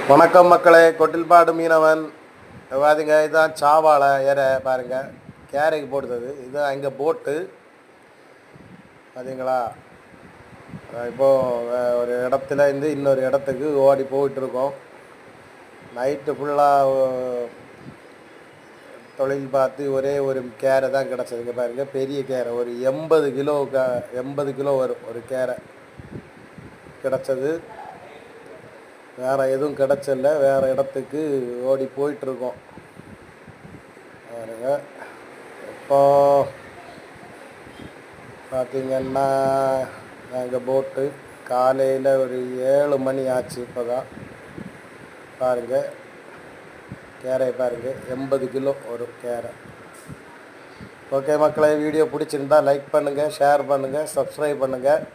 வணக்கம் மக்களே, கொட்டில்பாடு மீனவன். பாருங்க, இதுதான் சாவாழை ஏரை. பாருங்க, கேரைக்கு போடுறது இது. அங்கே போட்டு பார்த்தீங்களா? இப்போது ஒரு இடத்துல இருந்து இன்னொரு இடத்துக்கு ஓடி போயிட்டுருக்கோம். நைட்டு ஃபுல்லாக தொழில் பார்த்து ஒரே ஒரு கேரை தான் கிடச்சதுங்க. பாருங்கள், பெரிய கேரை, ஒரு 80 கிலோ வரும் ஒரு கேரை கிடச்சது. வேறு எதுவும் கிடச்சல, வேறு இடத்துக்கு ஓடி போயிட்டுருக்கோம். பாருங்க, இப்போ பார்த்திங்கன்னா நாங்கள் போட்டு காலையில் ஒரு 7 மணி ஆச்சு. இப்போ தான் பாருங்கள், கேரை பாருங்கள், 80 கிலோ ஒரு கேரை. ஓகே மக்களே, வீடியோ பிடிச்சிருந்தா லைக் பண்ணுங்கள், ஷேர் பண்ணுங்கள், சப்ஸ்கிரைப் பண்ணுங்கள்.